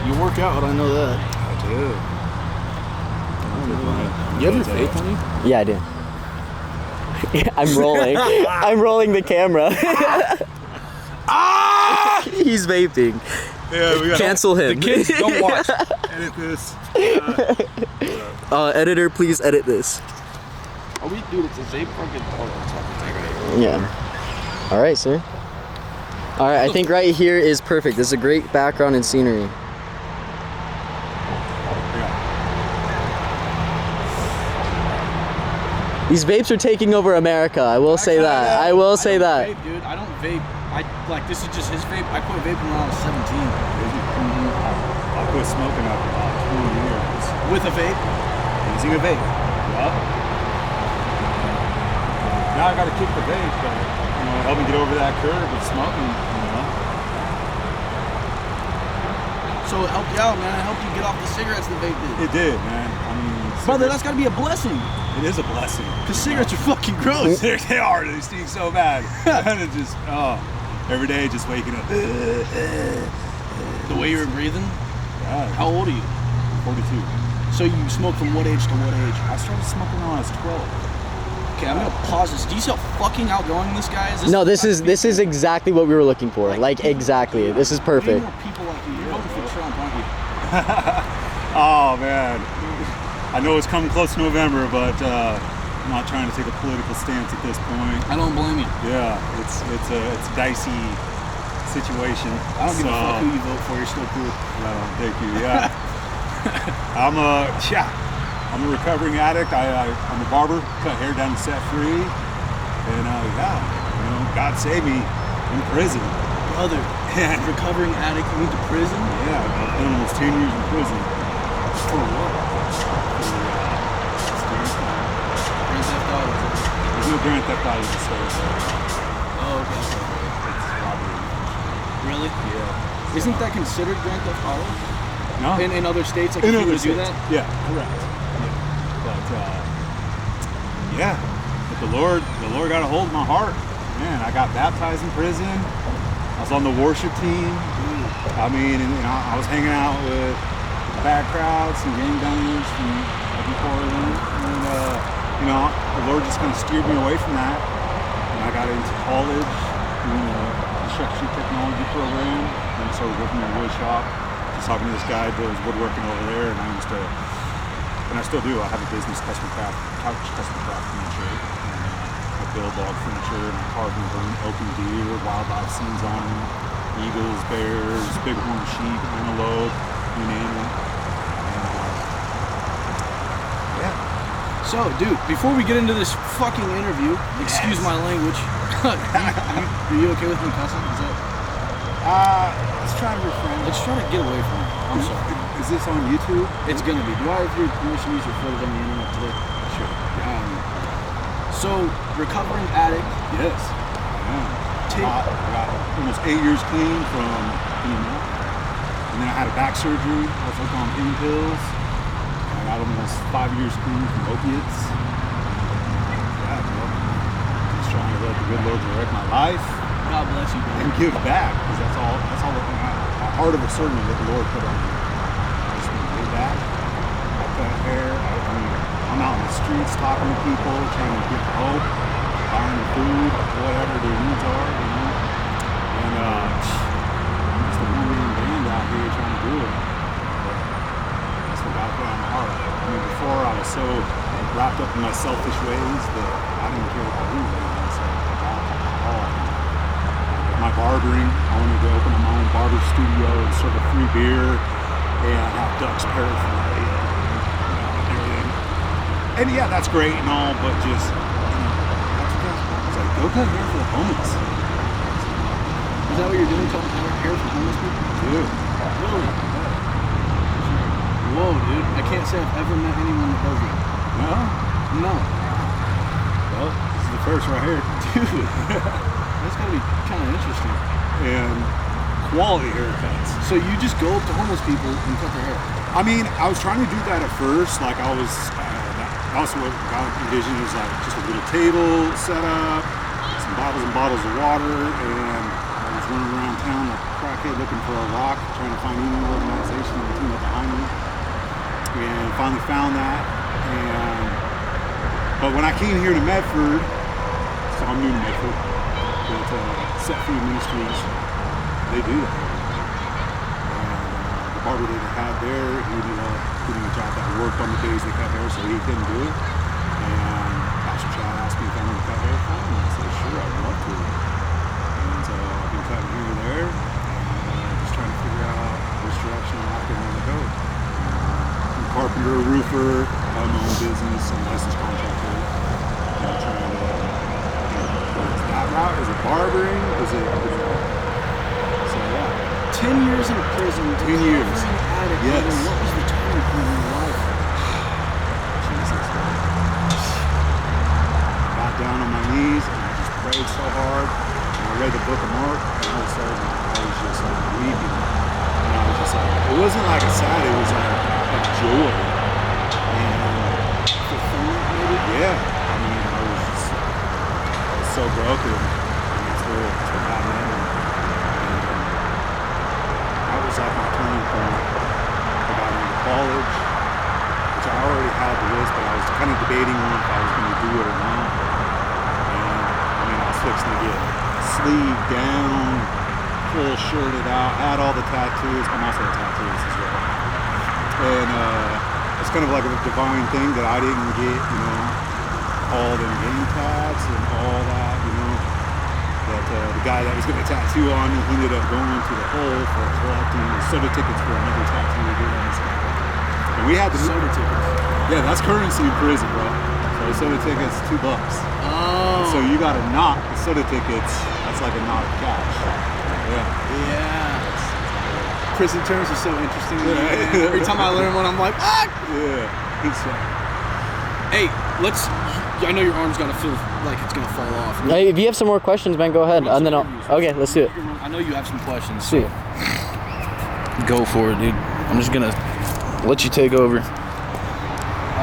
You work out, I know that. I do. You have your vape on you? Yeah, I do. I'm rolling. I'm rolling the camera. He's vaping. Yeah, we got Cancel him. The kids don't watch. edit this. Editor, please edit this. Oh, dude, it's a vape fucking. Oh, it's fucking thing, right? Yeah. All right, sir. All right, I think right here is perfect. This is a great background and scenery. These vapes are taking over America. I will say that. I will say that. Vape, dude. I don't vape. This is just his vape. I quit vaping when I was 17. I quit smoking after about 20 years. With a vape? Using a vape. Yep. Now I gotta kick the vape, but help me get over that curve of smoking, So it helped you out, man. It helped you get off the cigarettes the vape did. It did, man. I mean, brother, that's gotta be a blessing. It is a blessing. Because cigarettes are fucking gross. They are. They stink so bad. And it just, every day just waking up. The way you were breathing? Yeah. How old are you? 42. So you smoke from what age to what age? I started smoking when I was 12. Okay, I'm gonna pause this. Do you see how fucking outgoing this guy is? No, this is exactly what we were looking for. Like exactly. This is Way perfect. more people like you. You're voting for Trump, aren't you? Oh, man. I know it's coming close to November, but I'm not trying to take a political stance at this point. I don't blame you. Yeah, it's a dicey situation. I don't give a fuck who you vote for. You're still cool. Thank you. Yeah, I'm a recovering addict. I'm a barber. Cut hair down to set free, and God save me in prison. Brother, recovering addict went to prison? Yeah, I've done almost 10 years in prison. For what? Grand Theft Auto. There's no Grand Theft Auto to say, but Oh, okay. it's robbery. Really? Yeah. Isn't that considered Grand Theft Auto? No. In other states, like In if you other were to do states. that? Yeah, correct. Yeah. But the Lord got a hold of my heart. Man, I got baptized in prison. I was on the worship team. I mean, and I was hanging out with bad crowds and gang bangers from every Portland. And, the Lord just kind of steered me away from that. And I got into college, doing a construction technology program. And I started working in a wood shop. Just talking to this guy that was woodworking over there. And I still do. I have a business, couch custom craft furniture. I build log furniture and I carve and burn open deer, wildlife scenes on them, eagles, bears, bighorn sheep, antelope, you name it. Yeah. So, dude, before we get into this fucking interview, excuse my language. Are you okay with me cussing? Is that? Let's try to refrain. Let's try to get away from it. I'm sorry. Is this on YouTube? It's gonna be. Do I have your permission to use your footage on the internet today? Sure. So, recovering addict. Yes. Yeah. I got almost 8 years clean from and then I had a back surgery. I was hooked on pain pills. I got almost 5 years clean from opiates. Yeah, just trying to let the good Lord direct my life. God bless you, And brother. give back, because that's all the heart of a servant that the Lord put on me. I just want to give back. I cut hair. I'm out in the streets talking to people, trying to give hope, buying them food, whatever their needs are, And I'm just a one-man band out here trying to do it. But that's what God put on my heart. Before I was so wrapped up in my selfish ways that I didn't care about anything. So God took it all. My barbering, I wanted to open up my own barber studio and serve a free beer and have ducks paraphernalia and everything. And yeah, that's great and all, but just, it's like, go cut hair for the homeless. Is that what you're doing? Cutting hair for homeless people? Dude. Really? Whoa, dude. I can't say I've ever met anyone that does that. No? No. Well, this is the first right here. Dude. That's gotta be kind of interesting. And quality haircuts. So you just go up to homeless people and cut their hair? I mean, I was trying to do that at first. Like I was, also what God envisioned was like just a little table set up, some bottles of water, and I was running around town like a crackhead looking for a rock, trying to find any organization finally found that. But when I came here to Medford, so I'm new to Medford, but Set Free Ministries, they do that. And the barber that they had there, he ended up getting a job that worked on the days they cut hair, so he couldn't do it. And Pastor Chad asked me if I wanted to cut hair for him, and I said, sure, I'd love to. And so I've been cutting here and there, and just trying to figure out which direction I want to go. I'm a carpenter, roofer, I have my own business, I'm a licensed contractor. I'm trying to, is that route? Is it barbering? Is it, so yeah. 10 years in prison. 10 years. Addict. Yes. What was the turning point in your life? Jesus, man. I got down on my knees and I just prayed so hard. And I read the book of Mark, and all of a sudden I was just like weeping. And I was just like, it wasn't like a sad, it was like a joy. And Fulfillment, maybe? yeah, I mean, I was so broken. And it's what happened. And that was like my turning point. I got into college, which I already had the list, but I was kind of debating on if I was going to do it or not. And I mean, I was fixing to get sleeved down, full shirted out, had all the tattoos. I'm also a tattooist as well. And it's kind of like a divine thing that I didn't get, all them game tats and all that, That the guy that was going to tattoo on me ended up going to the hole for collecting the soda tickets for another tattoo we did on this guy. And we had the Soda tickets. Yeah, that's currency in prison, bro. So the soda tickets, $2. Oh. So you got to knock the soda tickets. That's like a knot of cash. Yeah. Prison terms are so interesting to me, Yeah. man. Every time I learn one, I'm like, ah! Yeah. It's Hey, I know your arm's gonna feel like it's gonna fall off. Hey, if you have some more questions, man, go ahead. And then okay, let's do it. I know you have some questions. Sweet. Go for it, dude. I'm just gonna let you take over.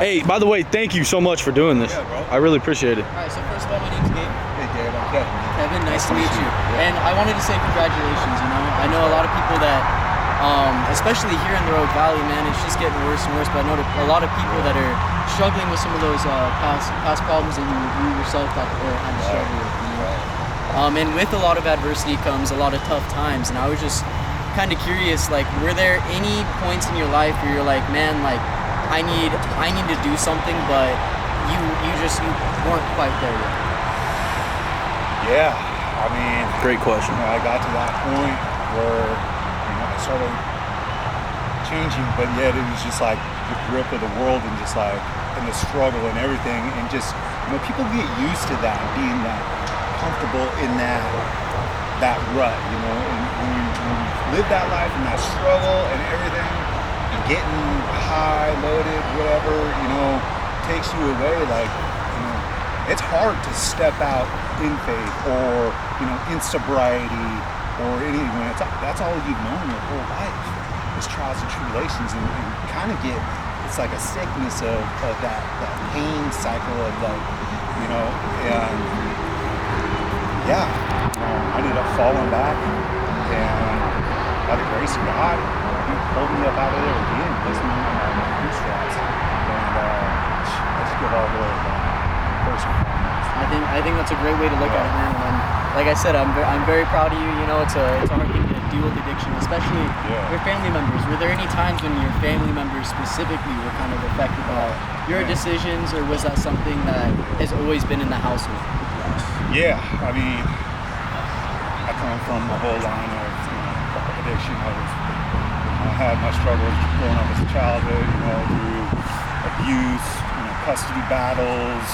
Hey, by the way, thank you so much for doing this. Yeah, bro. I really appreciate it. All right, so first of all, my name's Gabe. Hey, Gabe, I'm Kevin. Kevin, nice to meet you. And I wanted to say congratulations, I know a lot of people that, especially here in the Rogue Valley, man, it's just getting worse and worse, but I know a lot of people that are struggling with some of those past problems that you yourself had to struggle with, And with a lot of adversity comes a lot of tough times, and I was just kind of curious, like, were there any points in your life where you're like, man, like, I need to do something, but you weren't quite there yet? Yeah, I mean, Great question. I got to that point where I started changing, but yet it was just like the grip of the world and just like and the struggle and everything, and just people get used to that, being that comfortable in that rut, and when you live that life and that struggle and everything, and getting high, loaded, whatever, takes you away, like, it's hard to step out in faith or, in sobriety or anything when that's all you've known your whole life is trials and tribulations, and kind of it's like a sickness of that pain cycle of like, and yeah, I ended up falling back, and by the grace of God, He pulled me up out of there again, listening to my bootstraps, and I just give all glory to God. I think that's a great way to look at it, man. And like I said, I'm very proud of you. It's a hard thing to deal with addiction, especially with family members. Were there any times when your family members specifically were kind of affected by your decisions, or was that something that has always been in the household? Yeah, I mean, I come from a whole line of addiction. I had my struggles growing up as a childhood, through abuse, custody battles,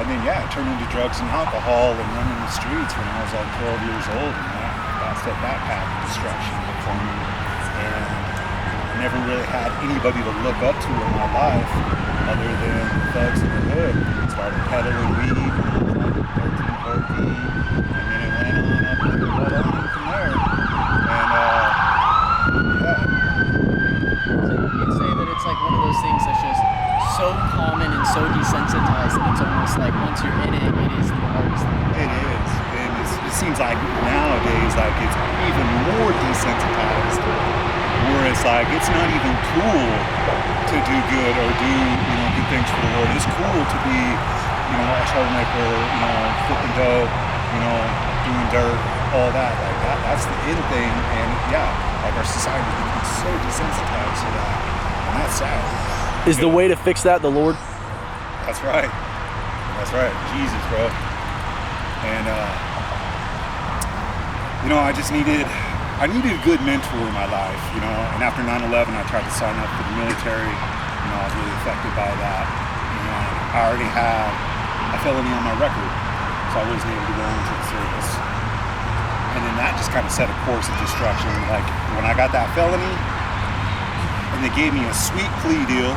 and then it turned into drugs and alcohol and running the streets when I was like 12 years old, and that set that path of destruction for me. And I never really had anybody to look up to in my life other than the thugs in the hood. Started peddling weed when I was like 13, 14, and then it went on up and went on from there. And So you'd say that it's like one of those things that's just so common and so desensitized that it's almost like once you're in it, it is the hardest thing. it is, and it seems like nowadays, like, it's even more desensitized. Whereas it's like it's not even cool to do good or do good things for the Lord. It's cool to be a troublemaker, flipping dope, doing dirt, all that. Like that's the in thing, and like our society becomes so desensitized to that, and that's sad. Is the way to fix that the Lord? That's right. That's right. Jesus, bro. And I needed a good mentor in my life, and after 9/11 I tried to sign up for the military. I was really affected by that, and I already had a felony on my record, so I wasn't able to go into the service. And then that just kind of set a course of destruction. Like when I got that felony, and they gave me a sweet plea deal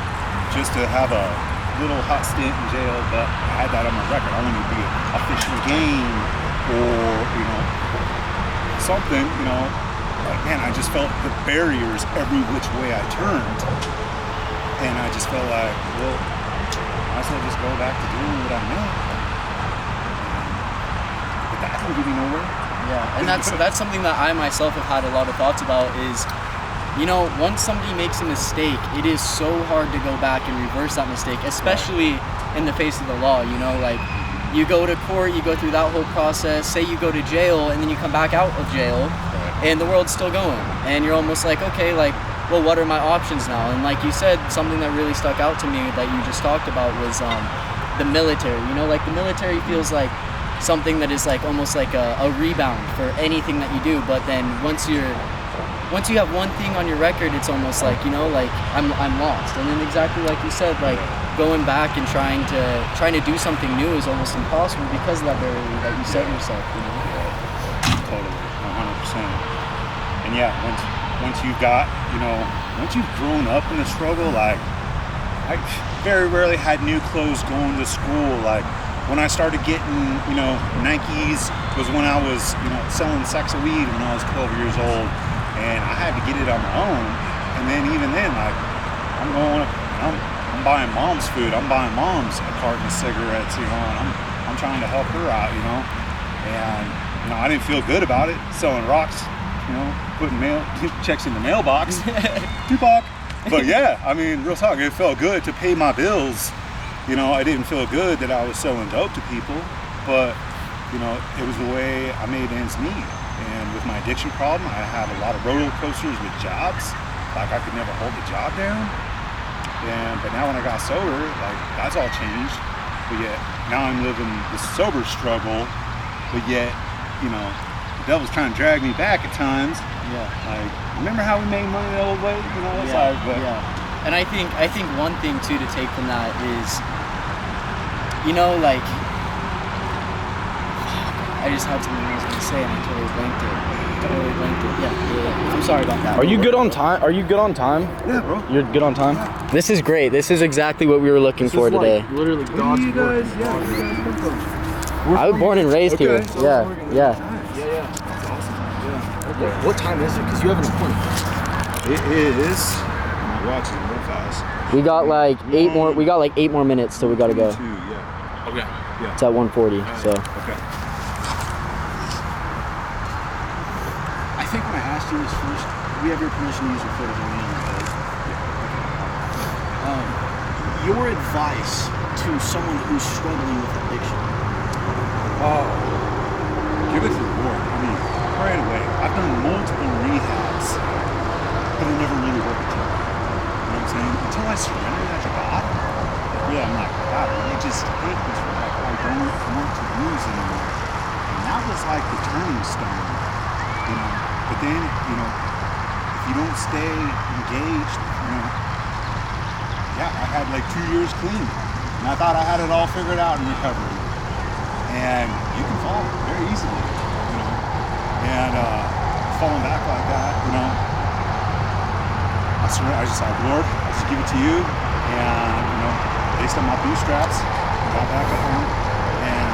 just to have a little hot stint in jail, but I had that on my record. I wanted to be a fish in the game, or something, like, man, I just felt the barriers every which way I turned, and I just felt like, well, I might as well just go back to doing what I know. But that didn't get me nowhere. Yeah, and that's something that I myself have had a lot of thoughts about is, once somebody makes a mistake, it is so hard to go back and reverse that mistake, especially in the face of the law, like, you go to court, you go through that whole process, say you go to jail, and then you come back out of jail, and the world's still going, and you're almost like, okay, like, well, what are my options now? And like you said, something that really stuck out to me that you just talked about was the military. Like the military feels like something that is like almost like a rebound for anything that you do, but then once you have one thing on your record, it's almost like, like I'm lost. And then exactly like you said, like going back and trying to do something new is almost impossible because of that barrier that you set yourself, Totally, 100%. And once you've got, once you've grown up in the struggle, like I very rarely had new clothes going to school. Like when I started getting, Nikes was when I was, selling sacks of weed when I was 12 years old. And I had to get it on my own, and then even then, like, I'm buying mom's food, I'm buying mom's a carton of cigarettes, and I'm trying to help her out, and I didn't feel good about it, selling rocks, putting checks in the mailbox, Tupac. But yeah, I mean, real talk, it felt good to pay my bills. I didn't feel good that I was selling dope to people, but it was the way I made ends meet. And with my addiction problem, I had a lot of roller coasters with jobs. Like I could never hold the job down. But now when I got sober, like that's all changed. But yet now I'm living the sober struggle. But yet, the devil's trying to drag me back at times. Yeah. Like, remember how we made money the old way? It's like, but And I think one thing too to take from that is, like, I just had something I was going to say and I totally blanked it. Yeah. I'm sorry about that. Are you good on time? yeah, bro. You're good on time? This is great. This is exactly what we were looking for today. Literally Where do you guys come from? I was born and raised here. Okay. Yeah. Yeah. That's awesome. Yeah. Okay. What time is it? Because you have an appointment. It is. My watch is real fast. We got like 8 more minutes till we gotta go. 2, yeah. Okay. It's at 1:40. So. Okay. I think when I asked you this first, we have your permission to use your photos on the end, right? Your advice to someone who's struggling with addiction. Give it to the Lord. I mean, right away. I've done multiple rehabs, but it never really worked. You know what I'm saying? Until I surrendered that to God, I'm like, God, I just hate this. Like, I don't want to use anymore. And that was like the turning stone, But then, if you don't stay engaged, I had like 2 years clean. And I thought I had it all figured out in recovery. And you can fall very easily, And falling back like that, I just like, Lord, I just give it to you. And, based on my bootstraps, got back up on it. And,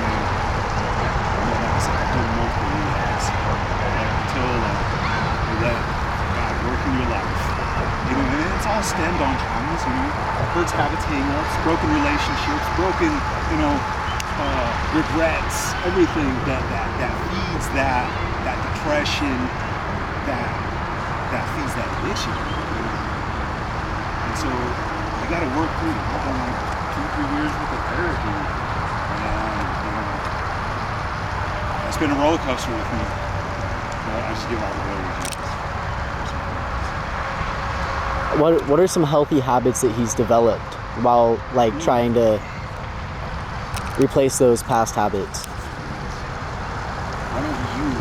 like I said, I've done multiple rehabs until you let God work in your life. And it's all stemmed on traumas, hurts, habits, hang-ups, broken relationships, broken, regrets, everything that feeds that depression, that feeds that addiction. so I got to work through it. I've done like 2-3 years worth of therapy, and it's been a roller coaster with me. But I just give all the glory to Jesus. What are some healthy habits that he's developed while like trying to replace those past habits? Why don't you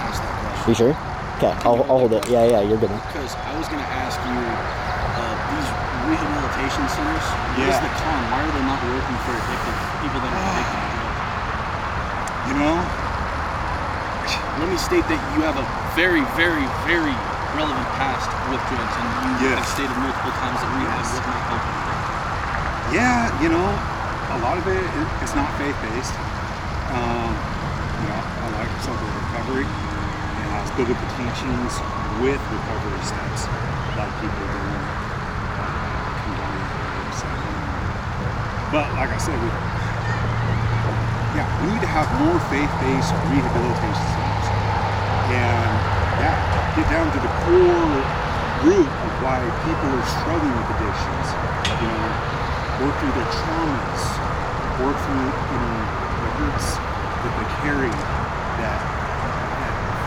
ask that question? You sure? Okay, I'll hold it. Yeah, you're good. Because I was going to ask you, these rehabilitation centers, what is the con? Why are they not working for addicted people that are addicted to drugs? You know, Let me state that you have a very, very, very relevant past with drugs, and you have stated multiple times that rehab was not helping you. yeah, you know, a lot of it's not faith-based. You know, I like Circle of Recovery. It has biblical teachings with recovery steps, like people doing but like I said, we need to have more faith-based rehabilitation centers, and get down to the core root of why people are struggling with addictions. You know, work through their traumas, work through the hurts that they carry that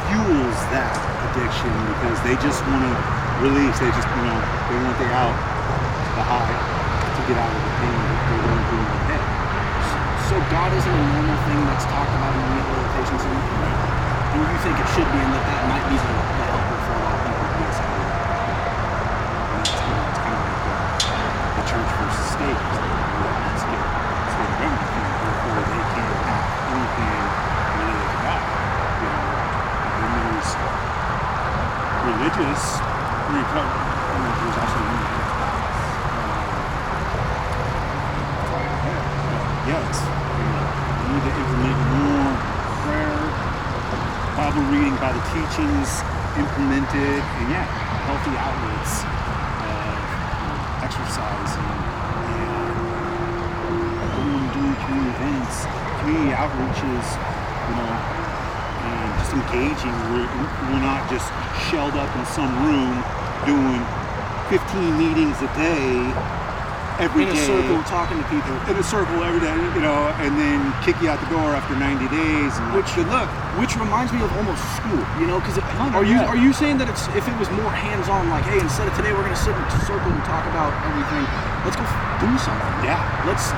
fuels that addiction, because they just want to release. They just they want the out, the high, to get out of the pain that they're going through in their head. So God isn't a normal thing that's talked about in the rehabilitation center? And you think it should be, and that might be the helper for a lot of people to be inside? It's kind of like the church versus state. Let's get remedy thing, therefore they can't have anything related to God. You know, and then there's religious recovery. There's also yes, we need to implement more prayer, Bible reading by the teachings implemented, and healthy outlets of exercising and going to community events, community outreaches, and just engaging. We're not just shelled up in some room doing 15 meetings a day. Every day, in a circle, talking to people. In a circle every day, and then kick you out the door after 90 days. And good luck. Which reminds me of almost school, because are you saying that if it was more hands-on, like, hey, instead of today we're going to sit in a circle and talk about everything, let's go do something. Yeah. Let's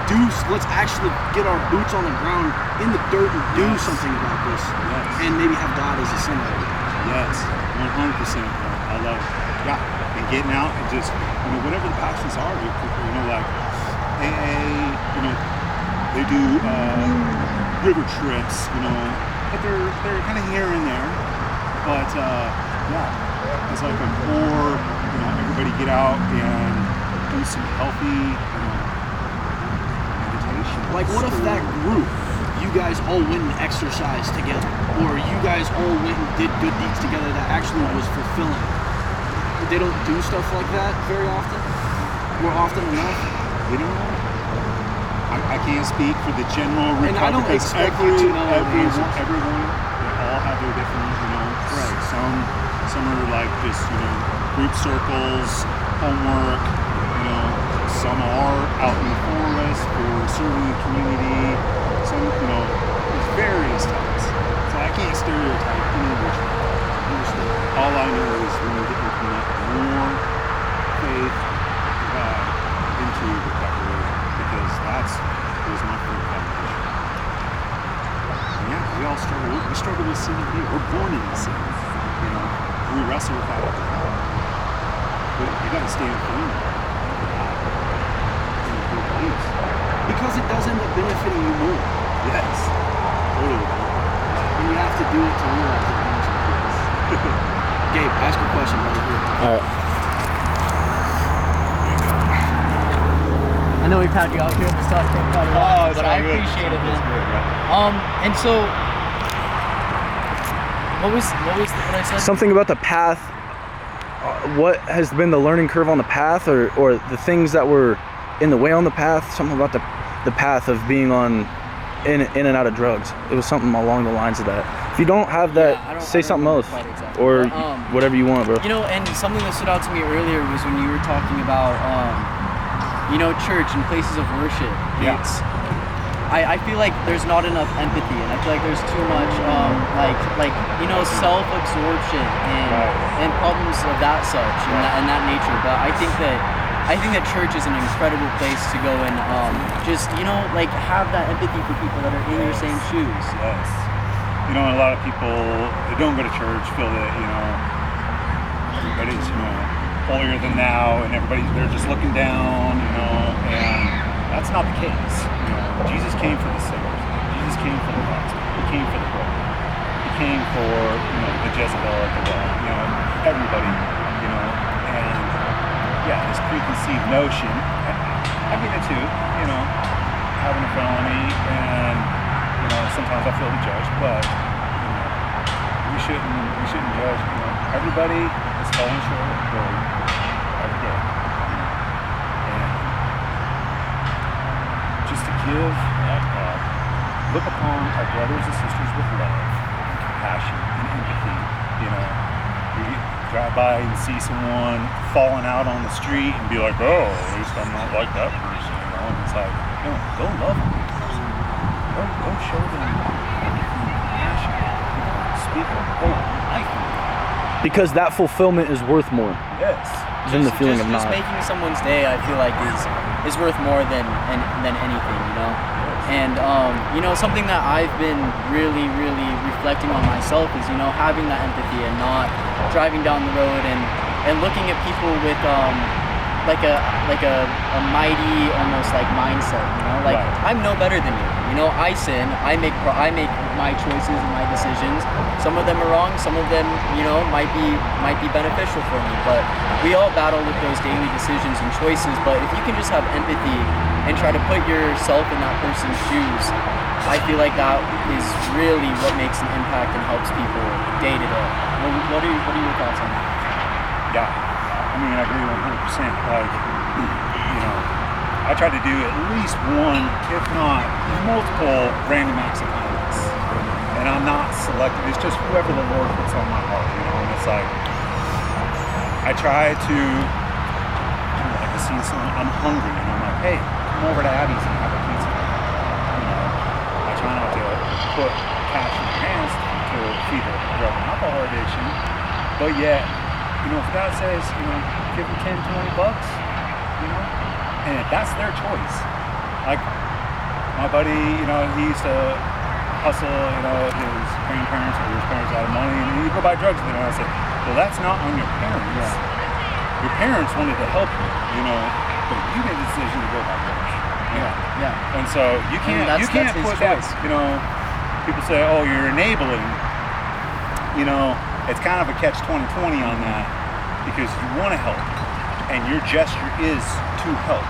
actually get our boots on the ground in the dirt and do something about this. Yes. And maybe have God as a center of it. Yes, 100%. I love it. Yeah. And getting out and just, whatever the passions are, like AA, they do river trips, but they're kind of here and there. But it's like a more, everybody get out and do some healthy meditation. Like, what if that group, you guys all went and exercised together, or you guys all went and did good deeds together that actually was fulfilling? They don't do stuff like that very often, or often enough. I can't speak for the general recovery, and I don't expect you to know everyone, they all have their different, right. Some are like just, group circles, homework, some are out in the forest for serving the community, some, there's various types. So I can't stereotype individually. All I know is we need to implement more faith into recovery, because that was my first foundation. And we all struggle. We struggle with sin here. We're born into sin. We wrestle with that. But you got to stand firm. Because it does end up benefiting you more. Yes. Totally. And you have to do it to realize it. Gabe, ask your question right here. All right. I know we found you out here in the South Carolina, but I appreciate it, man. And so, what I said? Something about the path. What has been the learning curve on the path, or the things that were in the way on the path? Something about the path of being in and out of drugs. It was something along the lines of that. If you don't have that, Yeah, I don't- say I don't something else, remember quite exactly, or but, whatever you want, bro. You know, and something that stood out to me earlier was when you were talking about, you know, church and places of worship. Yeah. I feel like there's not enough empathy, and I feel like there's too much, like you know, self-absorption and problems of that such and that nature. But I think that church is an incredible place to go and just, you know, like have that empathy for people that are in your same shoes. Yes. You know, and a lot of people that don't go to church feel that, you know, everybody's, you know, holier than thou, and they're just looking down, you know, and that's not the case. You know, Jesus came for the sinners. Jesus came for the lost. He came for the broken. He came for, you know, the Jezebel at the well, you know, everybody, you know, and yeah, this preconceived notion, I mean it too, you know, having a felony, and you know, sometimes I feel the judge, but you know, we shouldn't judge. You know, everybody is falling short of glory every day, and just to give look upon our brothers and sisters with love, compassion, and empathy. You know, you drive by and see someone falling out on the street and be like, oh, at least I'm not like that person. You know, and it's like, no, go love them. Go show them compassion. Speak of hope and life. Because that fulfillment is worth more Yes. than the feeling of Just not. making someone's day, I feel like is worth more than anything, you know. And you know, something that I've been really reflecting on myself is, you know, having that empathy and not driving down the road and looking at people with like a mighty almost like mindset, you know, like Right. I'm no better than you. You know, I sin. I make my choices and my decisions. Some of them are wrong. Some of them, you know, might be beneficial for me. But we all battle with those daily decisions and choices. But if you can just have empathy and try to put yourself in that person's shoes, I feel like that is really what makes an impact and helps people day to day. What are your thoughts on that? Yeah. I mean, I agree 100%. Like, you know, I try to do at least one, if not multiple, random acts of kindness. And I'm not selective. It's just whoever the Lord puts on my heart, you know. And it's like, I try to, you know, like I see someone, I'm hungry, and I'm like, hey, come over to Abby's and have a pizza. You know, I try not to put cash in their hands to feed a drug and alcohol addiction, but yet, you know, if God says, you know, give them 10, 20 bucks, you know, and that's their choice. Like, my buddy, you know, he used to hustle, you know, his grandparents or his parents out of money, and he'd go buy drugs with it. And I said, well, that's not on your parents. Yeah. Your parents wanted to help you know, but you made the decision to go buy drugs. Yeah. And so you can't that's his put that, choice. you know, people say, oh, you're enabling. You know, it's kind of a catch-20 on that, because you want to help, and your gesture is to help.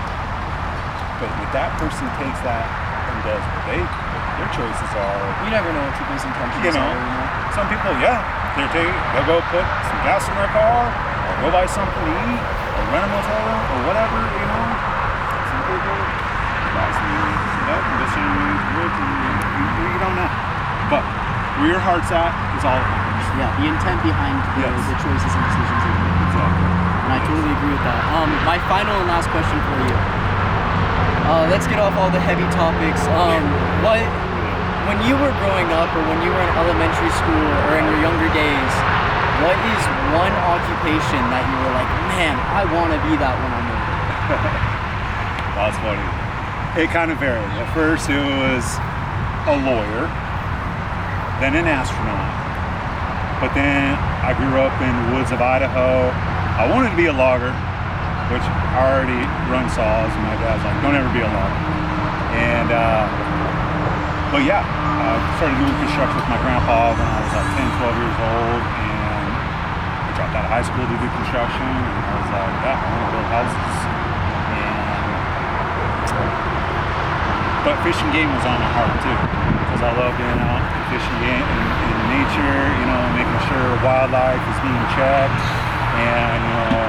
But if that person takes that and does what their choices are, You never know what people's intentions you know, are, you know. some people, they'll go put some gas in their car, or go buy something to eat, or rent a motel room, or whatever, you know. Some people buy some listen, you don't know. But where your heart's at is all that matters. Yeah, the intent behind Yes. the choices and decisions that you make. Exactly. And I totally agree with that. My final and last question for you. Let's get off all the heavy topics. When you were growing up, or when you were in elementary school, or in your younger days, what is one occupation that you were like, man, I want to be that when I'm older? That's funny. It kind of varied. At first it was a lawyer, then an astronaut. But then I grew up in the woods of Idaho. I wanted to be a logger, which I already run saws, and my dad's like, don't ever be a logger. And, but yeah, I started doing construction with my grandpa when I was like 10, 12 years old, and I dropped out of high school to do construction, and I was like, yeah, I want to build houses. But fishing game was on my heart too, because I love being out and fishing game in nature, you know, making sure wildlife is being checked, and you know,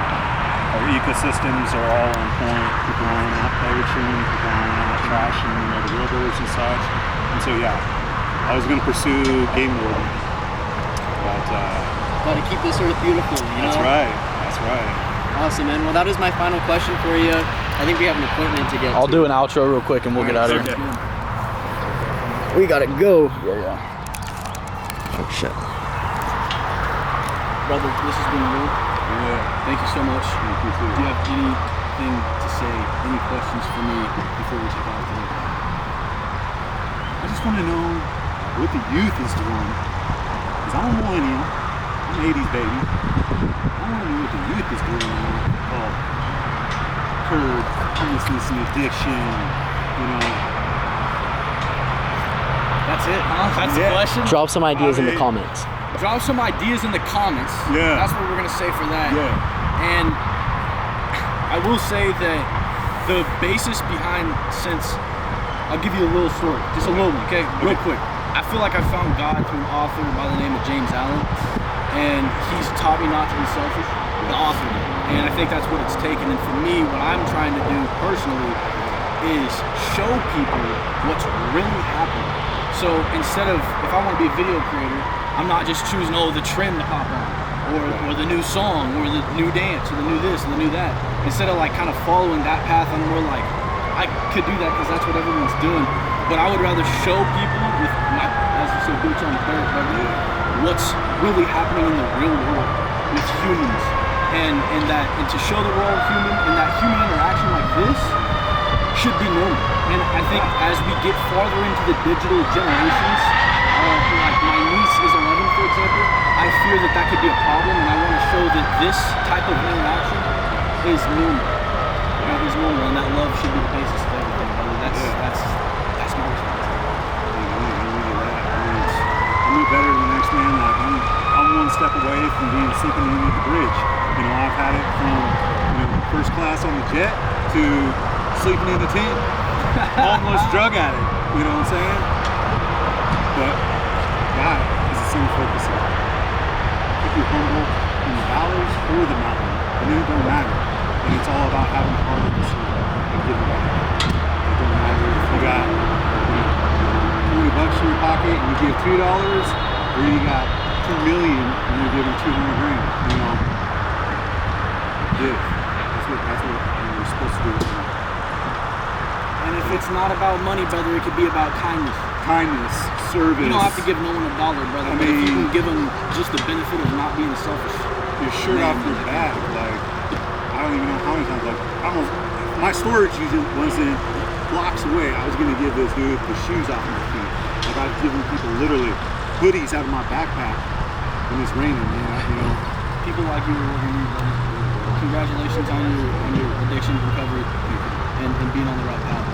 our ecosystems are all on point. People aren't out poaching, people aren't out trashing, you know, the rivers and such. And so yeah, I was going to pursue game warden. Gotta keep this earth beautiful, you That's know? right. That's right. Awesome, man. Well, that is my final question for you. I think we have an appointment to get I'll to. do an outro real quick and we'll get out of Okay. here. We gotta go. Yeah. Oh shit. Brother, this has been real. Yeah. Thank you so much. Thank you too. Do you have anything to say, any questions for me before we take off today? I just want to know what the youth is doing. Because I'm a millennial. I'm an 80s baby. I want to know what the youth is doing now. Oh, curb homelessness and addiction. You know. That's it, huh? That's the Yeah. question? Drop some ideas in the mean- comments. Drop some ideas in the comments. Yeah. That's what we're gonna say for that. Yeah. And I will say that the basis behind, since I'll give you a little story, just a little one, okay? Real quick. I feel like I found God through an author by the name of James Allen, and he's taught me not to be selfish. The author did. And I think that's what it's taken. And for me, what I'm trying to do personally is show people what's really happening. So instead of, if I want to be a video creator, I'm not just choosing, the trend to pop on, or the new song, or the new dance, or the new this, or the new that. Instead of like kind of following that path, I'm more like, I could do that because that's what everyone's doing. But I would rather show people with my, as you say, boots on the dirt, what's really happening in the real world with humans. And to show the world human, and that human interaction like this should be normal. And I think as we get farther into the digital generations, like my niece is 11, for example, I fear that could be a problem, and I want to show that this type of interaction is normal. Is normal, and that love should be the basis of everything, brother. That's my response. I'm no better than the next man. Like I'm one step away from being sinking underneath the bridge. You know, I've had it from first class on the jet to sleeping in a tent, almost drug addict. You know what I'm saying? But God is the same focus here. Keep you humble in the valleys or the mountain, and it don't matter. And it's all about having the heart of the soul and giving back. It don't matter if you got $20 in your pocket and you give $2, or you got $2 million and you're giving $200 grand. You know, give. That's what you're supposed to do. And if it's not about money, brother, it could be about kindness. Kindness, service. You don't have to give no one $1, brother. I But if you mean- can give them just the benefit of not being selfish. your shirt off your back. Like, I don't even know how many times. Like, almost my storage unit wasn't blocks away. I was gonna give this dude the shoes off my feet. Like, I was giving people literally hoodies out of my backpack when it's raining. Man, you know. People like you are what we need, brother. Congratulations on your addiction recovery and being on the right path.